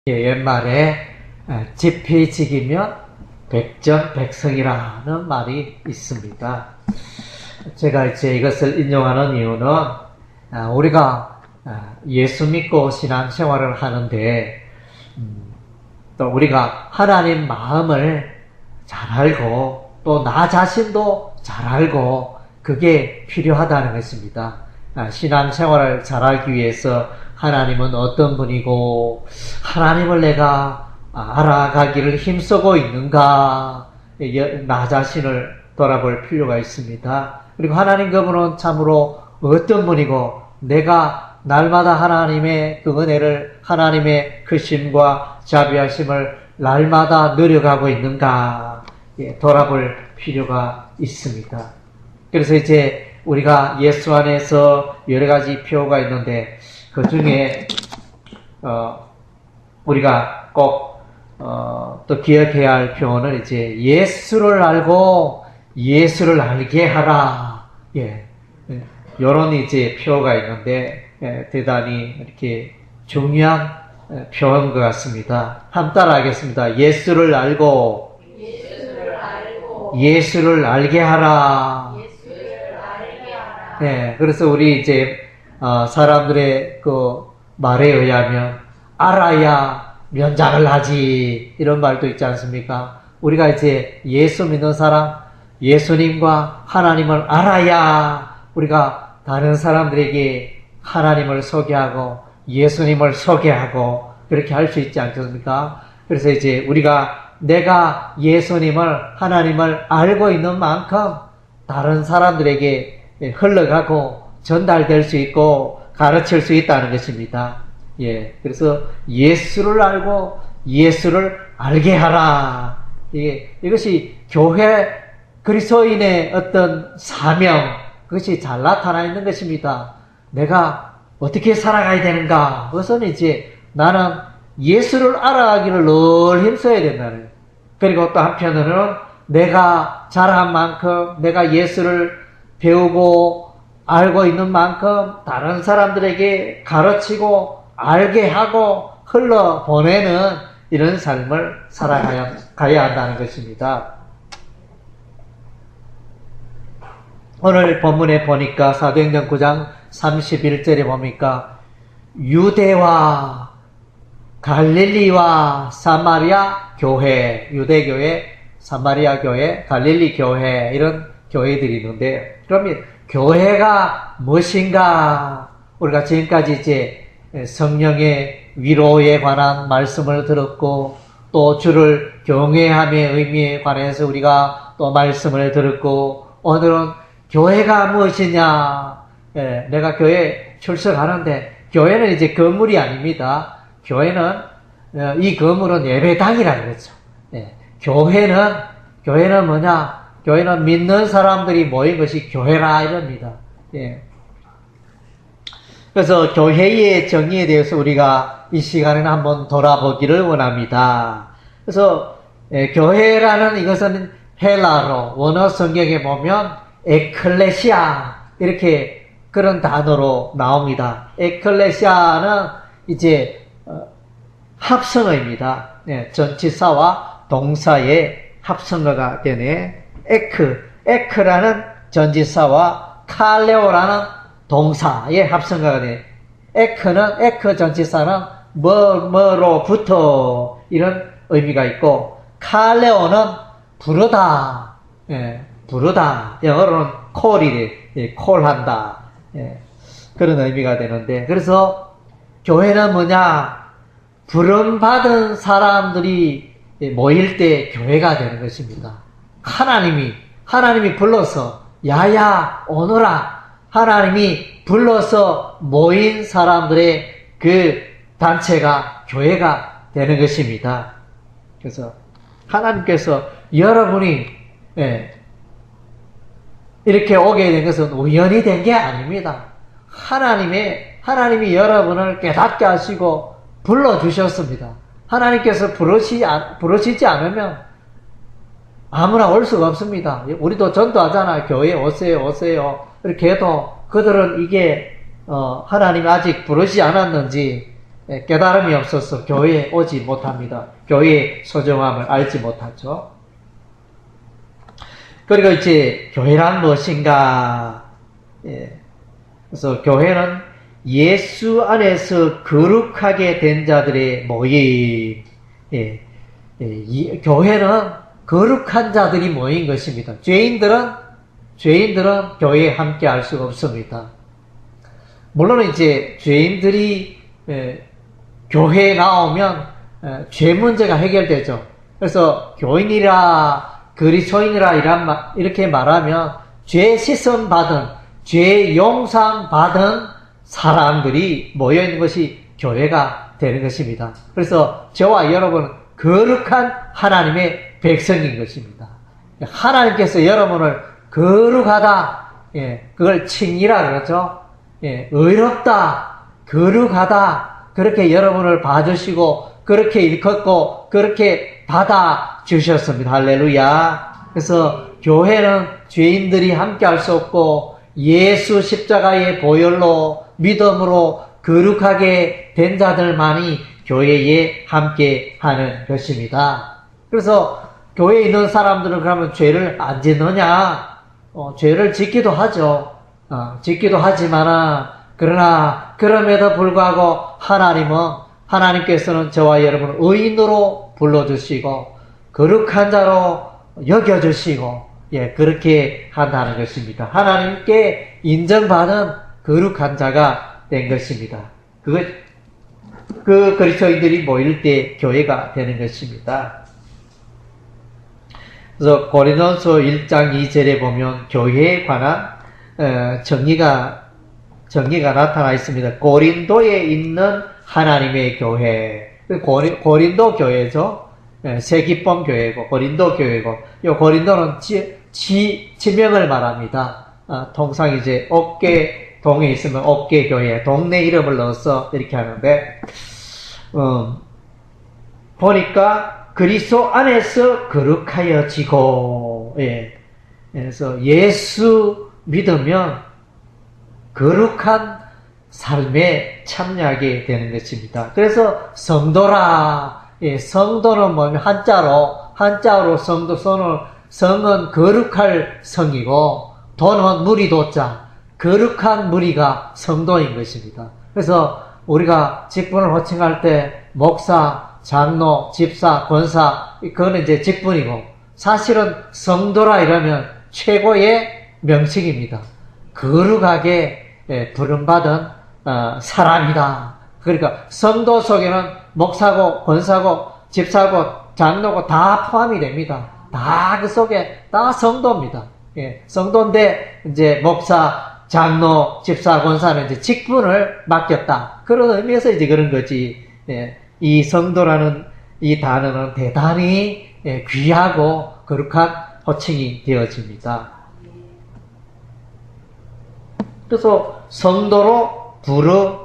옛말에 지피지기면 백전백승이라는 말이 있습니다. 제가 이것을 인용하는 이유는 우리가 예수 믿고 신앙생활을 하는데 또 우리가 하나님 마음을 잘 알고 또 나 자신도 잘 알고 그게 필요하다는 것입니다. 신앙생활을 잘 알기 위해서 하나님은 어떤 분이고 하나님을 내가 알아가기를 힘쓰고 있는가, 나 자신을 돌아볼 필요가 있습니다. 그리고 하나님 그분은 참으로 어떤 분이고 내가 날마다 하나님의 그 은혜를, 하나님의 크심과 자비하심을 날마다 누려가고 있는가 돌아볼 필요가 있습니다. 그래서 우리가 예수 안에서 여러 가지 표가 있는데 그 중에 우리가 꼭 또 기억해야 할 표현은 예수를 알고 예수를 알게 하라. 요런 표가 있는데 대단히 이렇게 중요한 표현 것 같습니다. 함 따라 하겠습니다. 예수를 알고 예수를 알게 하라. 그래서 우리 사람들의 그 말에 의하면 알아야 면장을 하지, 이런 말도 있지 않습니까? 우리가 예수 믿는 사람, 예수님과 하나님을 알아야 우리가 다른 사람들에게 하나님을 소개하고 예수님을 소개하고 그렇게 할 수 있지 않겠습니까? 그래서 우리가 내가 예수님을, 하나님을 알고 있는 만큼 다른 사람들에게 흘러가고 전달될 수 있고 가르칠 수 있다는 것입니다. 그래서 예수를 알고 예수를 알게 하라. 이것이 교회 그리스도인의 어떤 사명, 그것이 잘 나타나 있는 것입니다. 내가 어떻게 살아가야 되는가? 그것은 나는 예수를 알아가기를 늘 힘써야 된다는 거예요. 그리고 또 한편으로는 내가 자란 만큼 내가 예수를 배우고 알고 있는 만큼 다른 사람들에게 가르치고 알게 하고 흘러보내는 이런 삶을 살아가야 한다는 것입니다. 오늘 본문에 보니까 사도행전 9장 31절에 보니까 유대와 갈릴리와 사마리아 교회, 유대교회, 사마리아 교회, 갈릴리 교회, 이런 교회들이 있는데, 그러면 교회가 무엇인가? 우리가 지금까지 성령의 위로에 관한 말씀을 들었고 또 주를 경외함의 의미에 관해서 우리가 또 말씀을 들었고, 오늘은 교회가 무엇이냐? 내가 교회 출석하는데 교회는 건물이 아닙니다. 교회는 이 건물은 예배당이라는 거죠. 교회는 뭐냐? 교회는 믿는 사람들이 모인 것이 교회라 이럽니다. 그래서 교회의 정의에 대해서 우리가 이 시간에는 한번 돌아보기를 원합니다. 그래서 교회라는 이것은 헬라로 원어 성경에 보면 에클레시아 이렇게 그런 단어로 나옵니다. 에클레시아는 합성어입니다. 전치사와 동사의 합성어가 되네. 에크라는 전치사와 칼레오라는 동사의 합성어가 되네. 에크 전치사는 뭐로부터 이런 의미가 있고, 칼레오는 부르다, 부르다. 영어로는 콜이래, 콜한다. 그런 의미가 되는데, 그래서 교회는 뭐냐? 부름받은 사람들이 모일 때 교회가 되는 것입니다. 하나님이 불러서, 야야, 오너라. 하나님이 불러서 모인 사람들의 그 단체가 교회가 되는 것입니다. 그래서 하나님께서 여러분이 이렇게 오게 된 것은 우연히 된 게 아닙니다. 하나님이 여러분을 깨닫게 하시고 불러주셨습니다. 하나님께서 부르시지 않으면 아무나 올 수가 없습니다. 우리도 전도하잖아요. 교회에 오세요. 이렇게 해도 그들은 이게 하나님이 아직 부르시지 않았는지 깨달음이 없어서 교회에 오지 못합니다. 교회의 소중함을 알지 못하죠. 그리고 이제 교회란 무엇인가? 그래서 교회는 예수 안에서 거룩하게 된 자들의 모임. 교회는 거룩한 자들이 모인 것입니다. 죄인들은 교회에 함께 할 수가 없습니다. 물론 이제 죄인들이 교회에 나오면 죄 문제가 해결되죠. 그래서 교인이라 그리스도인이라 이렇게 말하면 죄 씻음 받은, 죄 용상 받은 사람들이 모여있는 것이 교회가 되는 것입니다. 그래서 저와 여러분은 거룩한 하나님의 백성인 것입니다. 하나님께서 여러분을 거룩하다, 그걸 칭이라 그러죠. 의롭다, 거룩하다, 그렇게 여러분을 봐주시고, 그렇게 일컫고, 그렇게 받아주셨습니다. 할렐루야. 그래서 교회는 죄인들이 함께 할 수 없고, 예수 십자가의 보혈로, 믿음으로 거룩하게 된 자들만이 교회에 함께 하는 것입니다. 그래서 교회에 있는 사람들은 그러면 죄를 안 짓느냐? 죄를 짓기도 하죠. 짓기도 하지만, 그러나, 그럼에도 불구하고 하나님께서는 저와 여러분을 의인으로 불러주시고, 거룩한 자로 여겨주시고, 그렇게 한다는 것입니다. 하나님께 인정받은 거룩한 자가 된 것입니다. 그 그리스도인들이 모일 때 교회가 되는 것입니다. 그래서 고린도서 1장 2절에 보면 교회에 관한 정의가 나타나 있습니다. 고린도에 있는 하나님의 교회. 고린도 교회죠. 세기범 교회고 고린도 교회고, 이 고린도는 지명을 말합니다. 통상 이제 동에 있으면 옥계 교회, 동네 이름을 넣어서 이렇게 하는데, 보니까 그리스도 안에서 거룩하여지고, 그래서 예수 믿으면 거룩한 삶에 참여하게 되는 것입니다. 그래서 성도라, 성도는 뭐냐면 한자로 성은 거룩할 성이고, 도는 무리도자, 거룩한 무리가 성도인 것입니다. 그래서 우리가 직분을 호칭할 때 목사, 장로, 집사, 권사, 그거는 이제 직분이고, 사실은 성도라 이러면 최고의 명칭입니다. 거룩하게 부름받은 사람이다. 그러니까 성도 속에는 목사고 권사고 집사고 장로고 다 포함이 됩니다. 다 그 속에 다 성도입니다. 성도인데 이제 목사, 장로, 집사, 권사는 이제 직분을 맡겼다. 그런 의미에서 이제 그런 거지. 이 성도라는 이 단어는 대단히 귀하고 거룩한 호칭이 되어집니다. 그래서 성도로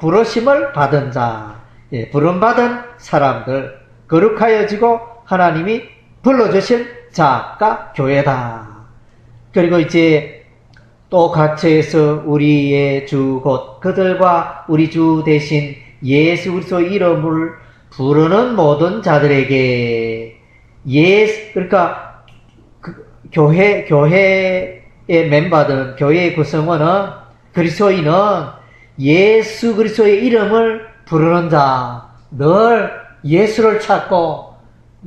부르심을 받은 자, 부름받은 사람들, 거룩하여지고 하나님이 불러주신 자가 교회다. 그리고 이제 또 각처에서 우리의 주 곧 그들과 우리 주 대신 예수 그리스도 이름을 부르는 모든 자들에게 그러니까 교회의 멤버들은, 교회의 구성원은, 그리스도인은 예수 그리스도의 이름을 부르는 자, 늘 예수를 찾고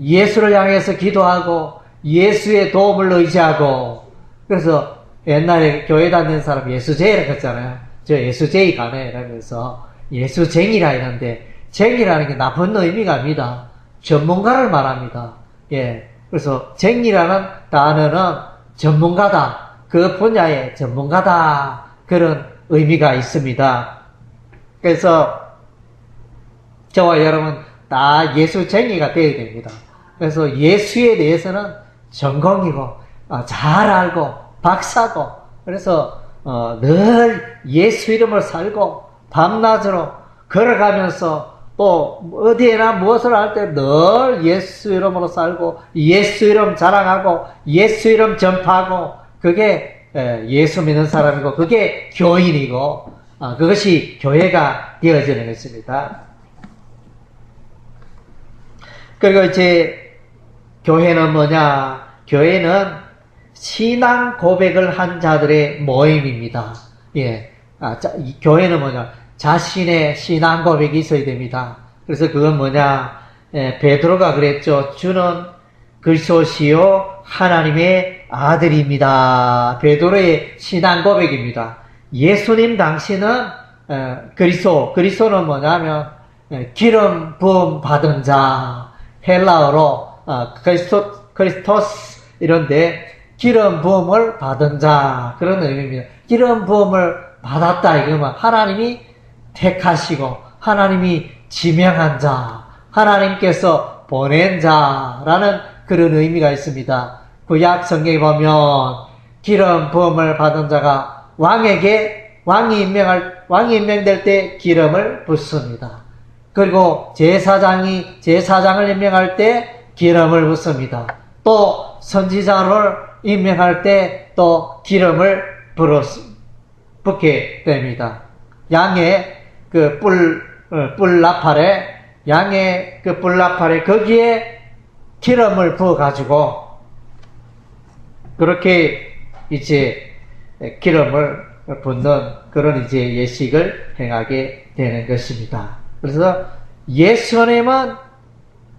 예수를 향해서 기도하고 예수의 도움을 의지하고. 그래서 옛날에 교회 다니는 사람 예수쟁이라고 했잖아요. 저 예수쟁이 가네 이러면서 예수쟁이라 이러는데, 쟁이라는 게 나쁜 의미가 아닙니다. 전문가를 말합니다. 그래서 쟁이라는 단어는 전문가다, 그 분야의 전문가다, 그런 의미가 있습니다. 그래서 저와 여러분 다 예수쟁이가 되어야 됩니다. 그래서 예수에 대해서는 전공이고 잘 알고 박사고, 그래서 늘 예수 이름을 살고 밤낮으로 걸어가면서 또 어디에나 무엇을 할 때 늘 예수 이름으로 살고 예수 이름 자랑하고 예수 이름 전파하고, 그게 예수 믿는 사람이고 그게 교인이고, 그것이 교회가 되어지는 것입니다. 그리고 이제 교회는 뭐냐? 교회는 신앙 고백을 한 자들의 모임입니다. 예. 이 교회는 뭐냐? 자신의 신앙 고백이 있어야 됩니다. 그래서 그건 뭐냐? 베드로가 그랬죠. 주는 그리스도시요 하나님의 아들입니다. 베드로의 신앙 고백입니다. 예수님 당신은 그리스도는 뭐냐면 기름 부음 받은 자, 헬라어로 크리스토스 이런데 기름 부음을 받은 자 그런 의미입니다. 기름 부음을 받았다 이거면 하나님이 택하시고 하나님이 지명한 자, 하나님께서 보낸 자라는 그런 의미가 있습니다. 구약 성경에 보면 기름 부음을 받은 자가 왕이 임명될 때 기름을 붓습니다. 그리고 제사장을 임명할 때 기름을 붓습니다. 또 선지자를 임명할 때 또 기름을 붓게 됩니다. 양의 그 뿔 나팔에 거기에 기름을 부어가지고 그렇게 이제 기름을 붓는 그런 이제 예식을 행하게 되는 것입니다. 그래서 예수님은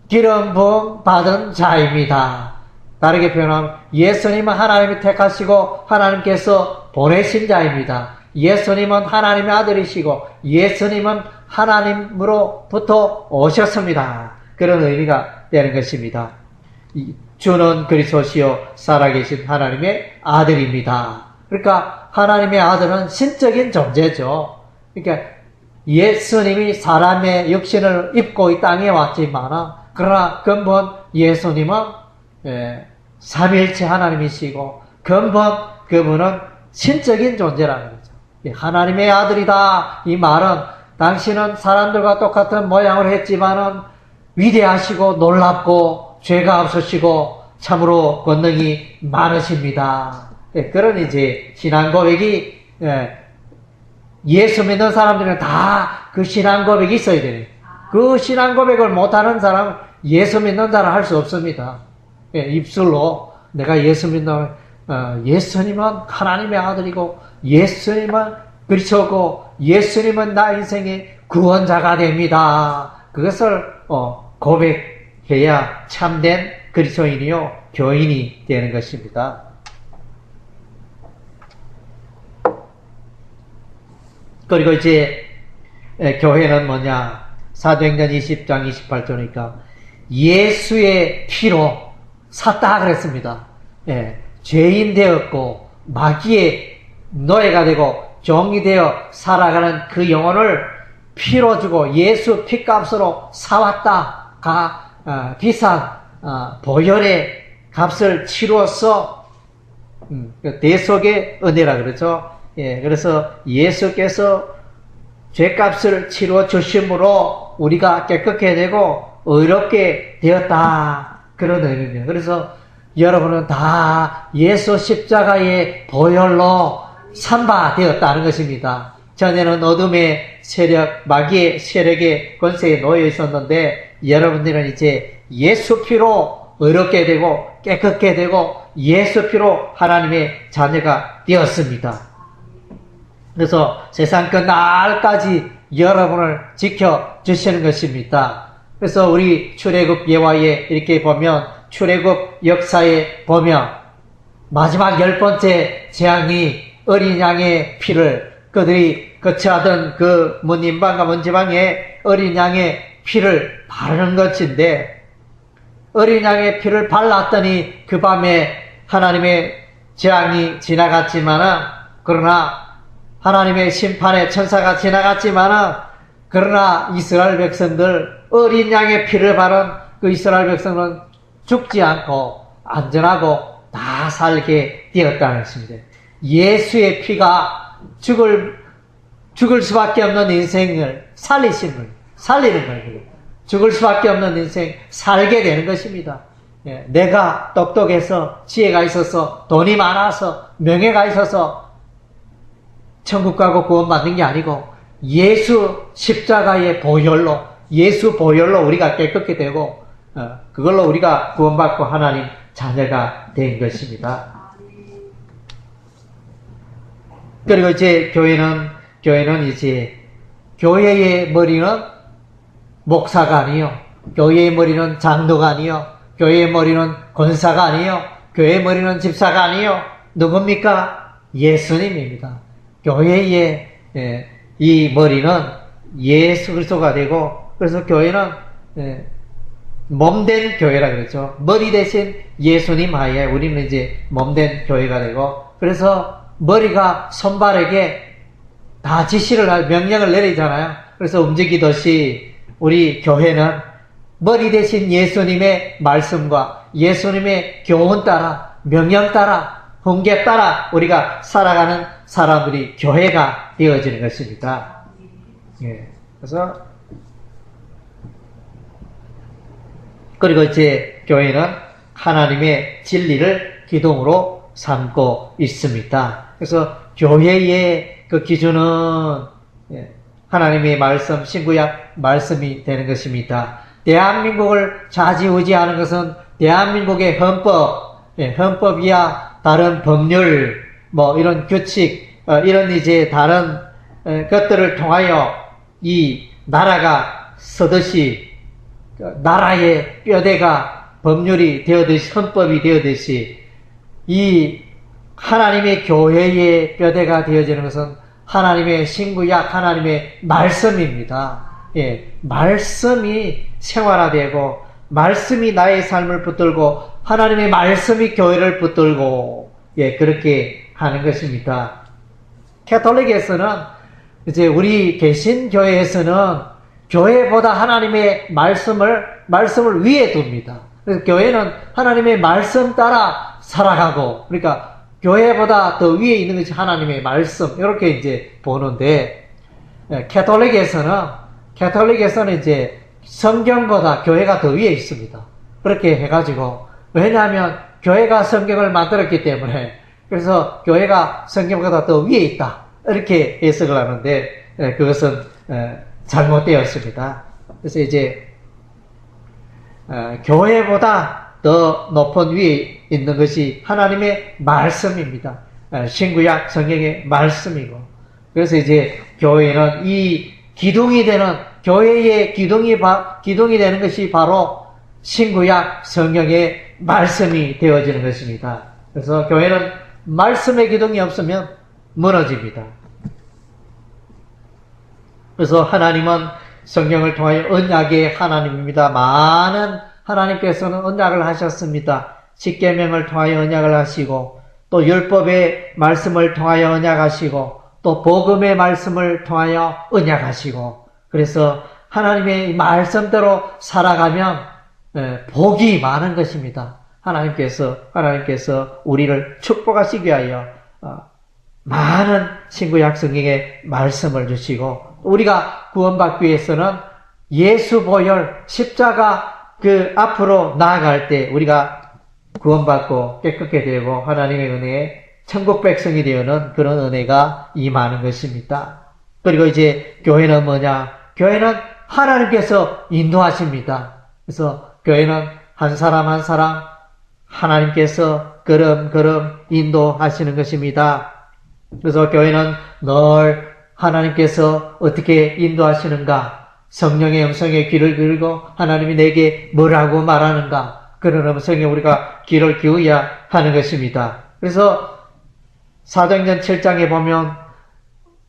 기름 부음 받은 자입니다. 다르게 표현하면 예수님은 하나님이 택하시고 하나님께서 보내신 자입니다. 예수님은 하나님의 아들이시고 예수님은 하나님으로부터 오셨습니다. 그런 의미가 되는 것입니다. 주는 그리스도시요 살아계신 하나님의 아들입니다. 그러니까 하나님의 아들은 신적인 존재죠. 그러니까 예수님이 사람의 육신을 입고 이 땅에 왔지만 그러나 근본 예수님은 삼위일체 하나님이시고 근본 그분은 신적인 존재라는 거죠. 하나님의 아들이다 이 말은 당신은 사람들과 똑같은 모양을 했지만은 위대하시고 놀랍고 죄가 없으시고 참으로 권능이 많으십니다. 그런 이제 신앙 고백이 예수 믿는 사람들은 다 그 신앙 고백이 있어야 돼요. 그 신앙 고백을 못하는 사람은 예수 믿는 자를 할 수 없습니다. 입술로 내가 예수 믿는 예수님은 하나님의 아들이고 예수님은 그리스도고 예수님은 나 인생의 구원자가 됩니다. 그것을 고백해야 참된 그리스도인이요 교인이 되는 것입니다. 그리고 이제 교회는 뭐냐? 사도행전 20장 28절이니까 예수의 피로 샀다 그랬습니다. 죄인 되었고 마귀의 노예가 되고 종이 되어 살아가는 그 영혼을 피로 주고 예수 피값으로 사왔다. 비싼 보혈의 값을 치루어서 대속의 은혜라 그러죠. 그래서 예수께서 죄값을 치루어 주심으로 우리가 깨끗게 되고 의롭게 되었다. 그런 의미입니다. 그래서 여러분은 다 예수 십자가의 보혈로 산바 되었다는 것입니다. 전에는 어둠의 세력, 마귀의 세력의 권세에 놓여 있었는데 여러분들은 이제 예수 피로 의롭게 되고 깨끗게 되고 예수 피로 하나님의 자녀가 되었습니다. 그래서 세상 끝날까지 여러분을 지켜주시는 것입니다. 그래서 우리 출애굽 예화에 이렇게 보면 출애굽 역사에 보면 마지막 10번째 재앙이 어린 양의 피를 그들이 거처하던 그 문인방과 문지방에 어린 양의 피를 바르는 것인데 어린 양의 피를 발랐더니 그 밤에 하나님의 재앙이 지나갔지만은 그러나 하나님의 심판의 천사가 지나갔지만은 그러나 이스라엘 백성들 어린 양의 피를 바른 그 이스라엘 백성은 죽지 않고 안전하고 다 살게 되었다는 것입니다. 예수의 피가 죽을 수밖에 없는 인생을 살리는 거예요. 죽을 수밖에 없는 인생 살게 되는 것입니다. 내가 똑똑해서 지혜가 있어서 돈이 많아서 명예가 있어서 천국 가고 구원받는 게 아니고 예수 십자가의 보혈로 예수 보혈로 우리가 깨끗게 되고 그걸로 우리가 구원받고 하나님 자녀가 된 것입니다. 그리고 이제 교회는 이제 교회의 머리는 목사가 아니요, 교회의 머리는 장로가 아니요, 교회의 머리는 권사가 아니요, 교회의 머리는 집사가 아니요, 누굽니까? 예수님입니다. 교회의 이 머리는 예수 그리스도가 되고, 그래서 교회는 몸된 교회라 그랬죠. 머리 대신 예수님 하에 우리는 이제 몸된 교회가 되고, 그래서 머리가 손발에게 다 지시를 할 명령을 내리잖아요. 그래서 움직이듯이 우리 교회는 머리 대신 예수님의 말씀과 예수님의 교훈 따라, 명령 따라, 훈계 따라 우리가 살아가는 사람들이 교회가 되어지는 것입니다. 예. 그리고 이제 교회는 하나님의 진리를 기둥으로 삼고 있습니다. 그래서 교회의 그 기준은 하나님의 말씀, 신구약 말씀이 되는 것입니다. 대한민국을 좌지우지하는 것은 대한민국의 헌법이야 다른 법률, 이런 규칙, 이런 이제 다른 것들을 통하여 이 나라가 서듯이 나라의 뼈대가 법률이 되어듯이 헌법이 되어듯이 이 하나님의 교회의 뼈대가 되어지는 것은 하나님의 신구약 하나님의 말씀입니다. 예, 말씀이 생활화되고 말씀이 나의 삶을 붙들고 하나님의 말씀이 교회를 붙들고 그렇게 하는 것입니다. 캐톨릭에서는 이제 우리 개신교회에서는 교회보다 하나님의 말씀을 위에 둡니다. 그래서 교회는 하나님의 말씀 따라 살아가고, 그러니까 교회보다 더 위에 있는 것이 하나님의 말씀, 이렇게 이제 보는데, 캐톨릭에서는 이제 성경보다 교회가 더 위에 있습니다. 그렇게 해가지고, 왜냐하면 교회가 성경을 만들었기 때문에, 그래서 교회가 성경보다 더 위에 있다. 이렇게 해석을 하는데, 그것은 잘못되었습니다. 그래서 이제, 교회보다 더 높은 위에 있는 것이 하나님의 말씀입니다. 신구약 성경의 말씀이고. 그래서 이제 교회는 이 기둥이 되는, 교회의 기둥이 되는 것이 바로 신구약 성경의 말씀이 되어지는 것입니다. 그래서 교회는 말씀의 기둥이 없으면 무너집니다. 그래서 하나님은 성경을 통하여 언약의 하나님입니다. 많은 하나님께서는 언약을 하셨습니다. 십계명을 통하여 언약을 하시고, 또 율법의 말씀을 통하여 언약하시고, 또 복음의 말씀을 통하여 언약하시고, 그래서 하나님의 말씀대로 살아가면 복이 많은 것입니다. 하나님께서 우리를 축복하시기 위하여 많은 신구약 성경의 말씀을 주시고, 우리가 구원받기 위해서는 예수 보혈 십자가 그 앞으로 나아갈 때 우리가 구원받고 깨끗게 되고 하나님의 은혜에 천국 백성이 되어는 그런 은혜가 임하는 것입니다. 그리고 이제 교회는 뭐냐? 교회는 하나님께서 인도하십니다. 그래서 교회는 한 사람 한 사람 하나님께서 걸음걸음 인도하시는 것입니다. 그래서 교회는 늘 하나님께서 어떻게 인도하시는가? 성령의 음성에 귀를 기울이고 하나님이 내게 뭐라고 말하는가? 그런 음성에 우리가 귀를 기울여야 하는 것입니다. 그래서 사도행전 7장에 보면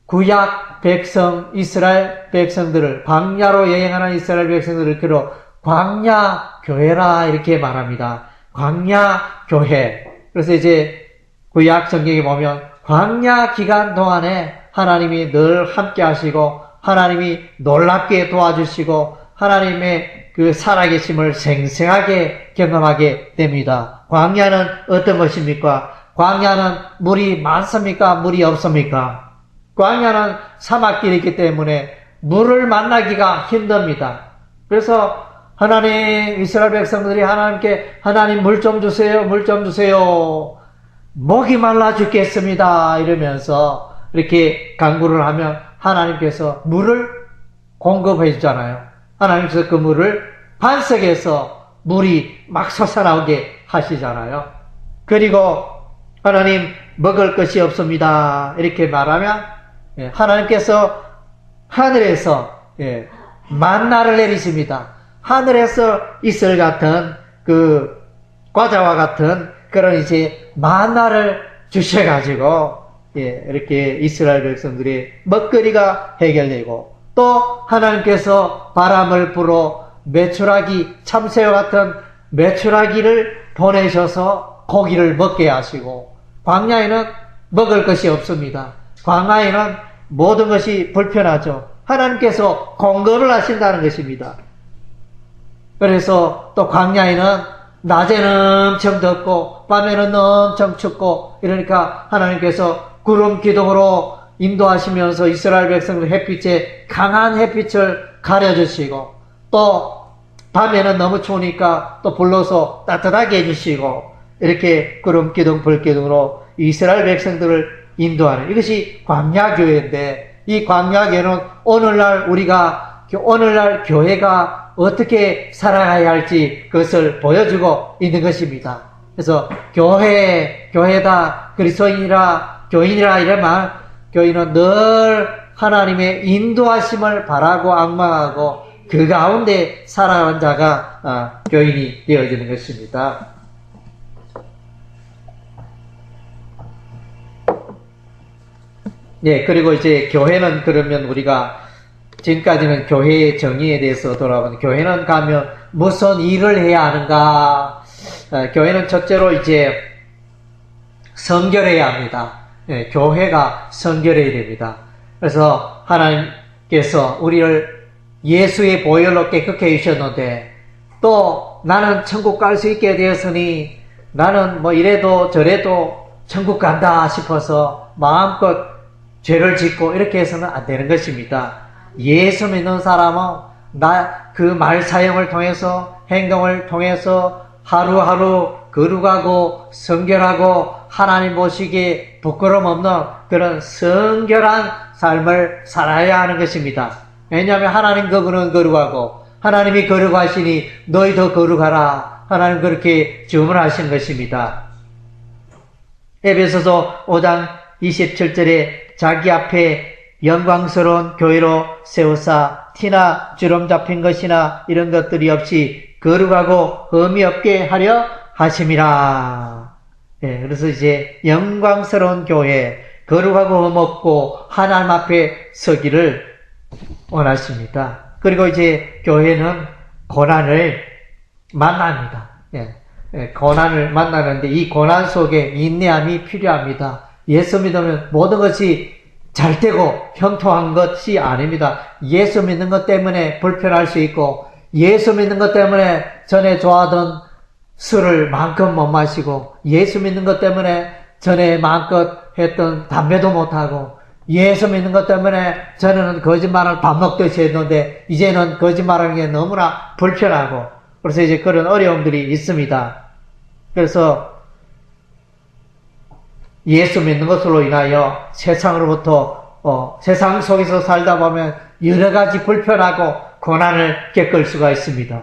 구약 백성, 이스라엘 백성들을, 광야로 여행하는 이스라엘 백성들을 그로 광야 교회라 이렇게 말합니다. 광야 교회. 그래서 이제 구약 성경에 보면 광야 기간 동안에 하나님이 늘 함께 하시고 하나님이 놀랍게 도와주시고 하나님의 그 살아계심을 생생하게 경험하게 됩니다. 광야는 어떤 것입니까? 광야는 물이 많습니까? 물이 없습니까? 광야는 사막길이기 때문에 물을 만나기가 힘듭니다. 그래서 하나님, 이스라엘 백성들이 하나님께 하나님 물 좀 주세요, 물 좀 주세요. 목이 말라 죽겠습니다. 이러면서 이렇게 간구를 하면 하나님께서 물을 공급해 주잖아요. 하나님께서 그 물을 반석에서 물이 막 솟아나오게 하시잖아요. 그리고 하나님 먹을 것이 없습니다. 이렇게 말하면 하나님께서 하늘에서 만나를 내리십니다. 하늘에서 이슬 같은 그 과자와 같은 그런 이제 만나를 주셔가지고 이렇게 이스라엘 백성들의 먹거리가 해결되고, 또 하나님께서 바람을 불어 메추라기, 참새와 같은 메추라기를 보내셔서 고기를 먹게 하시고, 광야에는 먹을 것이 없습니다. 광야에는 모든 것이 불편하죠. 하나님께서 공급을 하신다는 것입니다. 그래서 또 광야에는 낮에는 엄청 덥고 밤에는 엄청 춥고, 이러니까 하나님께서 구름 기둥으로 인도하시면서 이스라엘 백성들 햇빛에 강한 햇빛을 가려주시고, 또 밤에는 너무 추우니까 또 불러서 따뜻하게 해주시고, 이렇게 구름 기둥 불 기둥으로 이스라엘 백성들을 인도하는, 이것이 광야교회인데, 이 광야교회는 오늘날 교회가 어떻게 살아가야 할지 그것을 보여주고 있는 것입니다. 그래서 교회다, 그리스도인이라, 교인이라 이러면 교인은 늘 하나님의 인도하심을 바라고 앙망하고 그 가운데 살아가는 자가 교인이 되어지는 것입니다. 그리고 이제 교회는, 그러면 우리가 지금까지는 교회의 정의에 대해서 돌아보는, 교회는 가면 무슨 일을 해야 하는가? 교회는 첫째로 이제 성결해야 합니다. 교회가 성결해야 됩니다. 그래서 하나님께서 우리를 예수의 보혈로 깨끗게 해주셨는데, 또 나는 천국 갈 수 있게 되었으니 나는 뭐 이래도 저래도 천국 간다 싶어서 마음껏 죄를 짓고 이렇게 해서는 안 되는 것입니다. 예수 믿는 사람은 그 말 사용을 통해서, 행동을 통해서 하루하루 거룩하고 성결하고 하나님 보시기에 부끄러움 없는 그런 성결한 삶을 살아야 하는 것입니다. 왜냐하면 하나님 그분은 거룩하고 하나님이 거룩하시니 너희도 거룩하라, 하나님 그렇게 주문하신 것입니다. 에베소서 5장 27절에 자기 앞에 영광스러운 교회로 세우사 티나 주름 잡힌 것이나 이런 것들이 없이 거룩하고 흠이 없게 하려 하심이라. 그래서 이제 영광스러운 교회, 거룩하고 흠 없고 하나님 앞에 서기를 원하십니다. 그리고 이제 교회는 고난을 만납니다. 고난을 만나는데 이 고난 속에 인내함이 필요합니다. 예수 믿으면 모든 것이 잘 되고 형통한 것이 아닙니다. 예수 믿는 것 때문에 불편할 수 있고, 예수 믿는 것 때문에 전에 좋아하던 술을 마음껏 못 마시고, 예수 믿는 것 때문에 전에 마음껏 했던 담배도 못하고, 예수 믿는 것 때문에 전에는 거짓말을 밥 먹듯이 했는데 이제는 거짓말하는 게 너무나 불편하고, 그래서 이제 그런 어려움들이 있습니다. 그래서 예수 믿는 것으로 인하여 세상으로부터 세상 속에서 살다 보면 여러 가지 불편하고 고난을 겪을 수가 있습니다.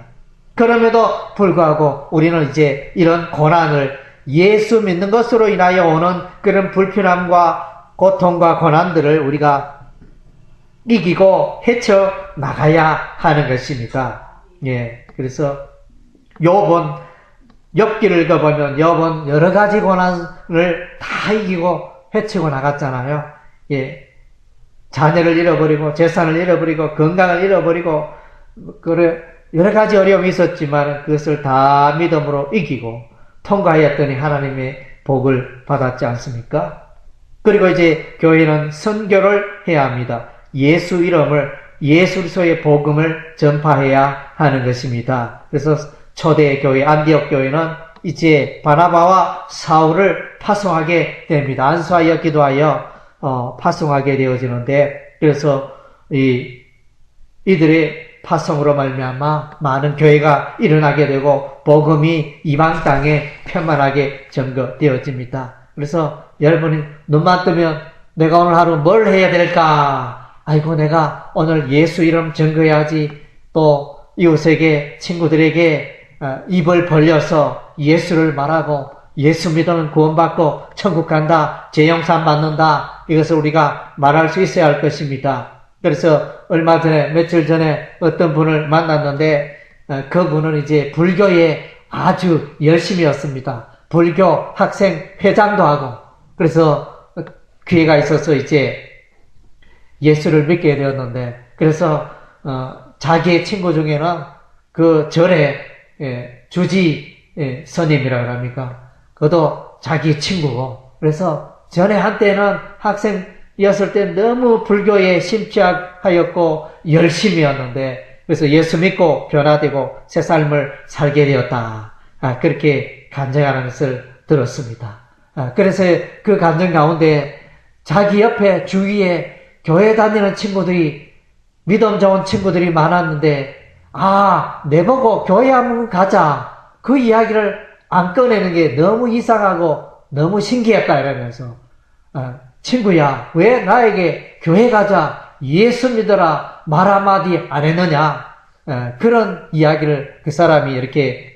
그럼에도 불구하고 우리는 이제 이런 고난을 예수 믿는 것으로 인하여 오는 그런 불편함과 고통과 고난들을 우리가 이기고 헤쳐나가야 하는 것입니다. 그래서 욥기를 읽어보면 욥은 여러 가지 고난을 다 이기고 헤치고 나갔잖아요. 자녀를 잃어버리고 재산을 잃어버리고 건강을 잃어버리고 여러 가지 어려움이 있었지만 그것을 다 믿음으로 이기고 통과하였더니 하나님의 복을 받았지 않습니까? 그리고 이제 교회는 선교를 해야 합니다. 예수 이름을, 예수 그리스도의 복음을 전파해야 하는 것입니다. 그래서 초대 교회 안디옥 교회는 이제 바나바와 사울을 파송하게 됩니다. 안수하여 기도하여 파송하게 되어지는데, 그래서 이들의 파송으로 말미암아 많은 교회가 일어나게 되고 복음이 이방 땅에 편만하게 전거되어집니다. 그래서 여러분이 눈만 뜨면 내가 오늘 하루 뭘 해야 될까? 아이고, 내가 오늘 예수 이름 전거해야지. 또 이웃에게, 친구들에게 입을 벌려서 예수를 말하고 예수 믿으면 구원받고 천국 간다, 죄영산 받는다, 이것을 우리가 말할 수 있어야 할 것입니다. 그래서 얼마 전에, 며칠 전에 어떤 분을 만났는데 그분은 이제 불교에 아주 열심이었습니다. 불교 학생 회장도 하고, 그래서 기회가 있어서 이제 예수를 믿게 되었는데, 그래서 자기의 친구 중에는 그 절에 주지 스님이라고 합니까? 그것도 자기 친구고, 그래서 전에 한때는 학생이었을 때 너무 불교에 심취하였고 열심이었는데, 그래서 예수 믿고 변화되고 새 삶을 살게 되었다. 그렇게 간증하는 것을 들었습니다. 그래서 그 간증 가운데 자기 옆에 주위에 교회 다니는 친구들이, 믿음 좋은 친구들이 많았는데, 내보고 교회 한번 가자, 그 이야기를 안 꺼내는 게 너무 이상하고 너무 신기했다 이러면서, 친구야, 왜 나에게 교회 가자, 예수 믿어라 말 한마디 안 했느냐, 그런 이야기를 그 사람이 이렇게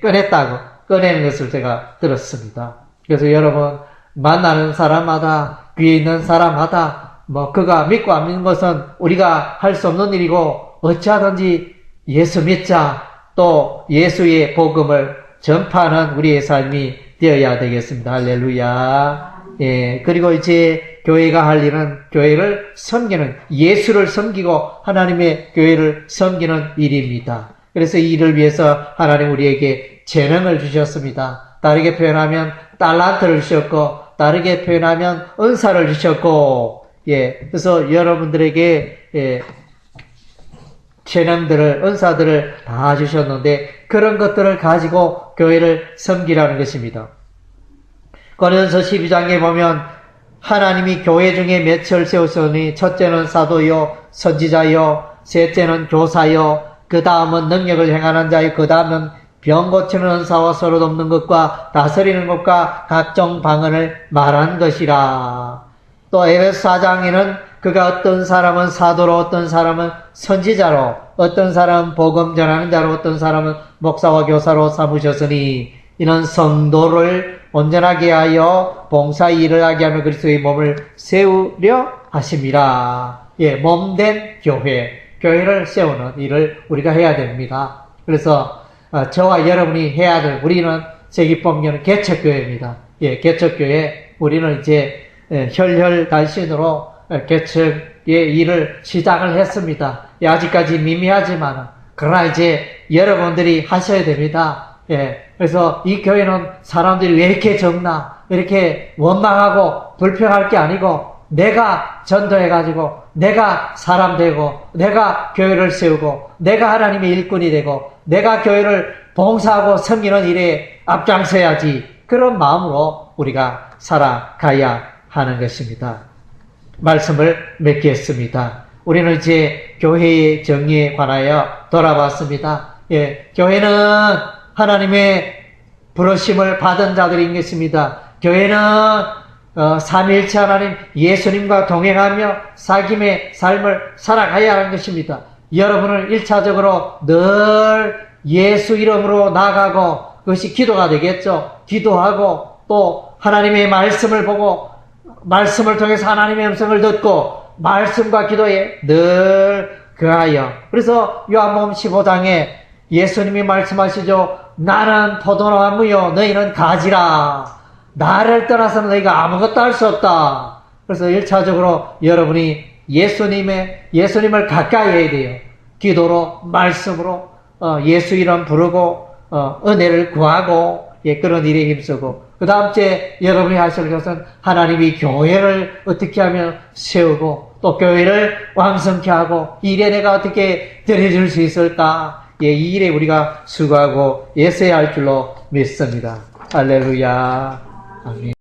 꺼내는 것을 제가 들었습니다. 그래서 여러분, 만나는 사람마다, 귀에 있는 사람마다 그가 믿고 안 믿는 것은 우리가 할 수 없는 일이고, 어찌하든지 예수 믿자, 또 예수의 복음을 전파하는 우리의 삶이 되어야 되겠습니다. 할렐루야. 그리고 이제 교회가 할 일은 교회를 섬기는, 예수를 섬기고 하나님의 교회를 섬기는 일입니다. 그래서 이 일을 위해서 하나님 우리에게 재능을 주셨습니다. 다르게 표현하면 달란트를 주셨고, 다르게 표현하면 은사를 주셨고, 그래서 여러분들에게 재능들을, 은사들을 다 주셨는데, 그런 것들을 가지고 교회를 섬기라는 것입니다. 고린도서 12장에 보면 하나님이 교회 중에 몇을 세우셨으니, 첫째는 사도요, 선지자요, 셋째는 교사요, 그 다음은 능력을 행하는 자요, 그 다음은 병 고치는 은사와 서로 돕는 것과 다스리는 것과 각종 방언을 말한 것이라. 또 에베소 4장에는 그가 어떤 사람은 사도로, 어떤 사람은 선지자로, 어떤 사람은 복음 전하는 자로, 어떤 사람은 목사와 교사로 삼으셨으니, 이는 성도를 온전하게 하여 봉사의 일을 하게 하며 그리스도의 몸을 세우려 하심이라. 몸된 교회를 세우는 일을 우리가 해야 됩니다. 그래서 저와 여러분이 해야 될, 우리는 세기법령은 개척교회입니다. 개척교회, 우리는 이제 혈혈단신으로 개척의 일을 시작을 했습니다. 아직까지 미미하지만, 그러나 이제 여러분들이 하셔야 됩니다. 그래서 이 교회는 사람들이 왜 이렇게 적나, 이렇게 원망하고 불평할 게 아니고, 내가 전도해가지고, 내가 사람 되고, 내가 교회를 세우고, 내가 하나님의 일꾼이 되고, 내가 교회를 봉사하고 섬기는 일에 앞장서야지, 그런 마음으로 우리가 살아가야 하는 것입니다. 말씀을 맺겠습니다. 우리는 이제 교회의 정의에 관하여 돌아봤습니다. 교회는 하나님의 부르심을 받은 자들인 것입니다. 교회는 삼위일체 하나님 예수님과 동행하며 사귐의 삶을 살아가야 하는 것입니다. 여러분은 1차적으로 늘 예수 이름으로 나가고, 그것이 기도가 되겠죠. 기도하고 또 하나님의 말씀을 보고, 말씀을 통해서 하나님의 음성을 듣고, 말씀과 기도에 늘 그하여. 그래서 요한복음 15장에 예수님이 말씀하시죠. 나는 포도나무요 너희는 가지라. 나를 떠나서는 너희가 아무것도 할 수 없다. 그래서 1차적으로 여러분이 예수님을 가까이 해야 돼요. 기도로, 말씀으로, 예수 이름 부르고, 은혜를 구하고, 그런 일에 힘쓰고, 그 다음째 여러분이 하실 것은 하나님이 교회를 어떻게 하면 세우고, 또 교회를 왕성케 하고, 이 일에 내가 어떻게 드려줄 수 있을까? 이 일에 우리가 수고하고 애써야 할 줄로 믿습니다. 할렐루야. 아멘.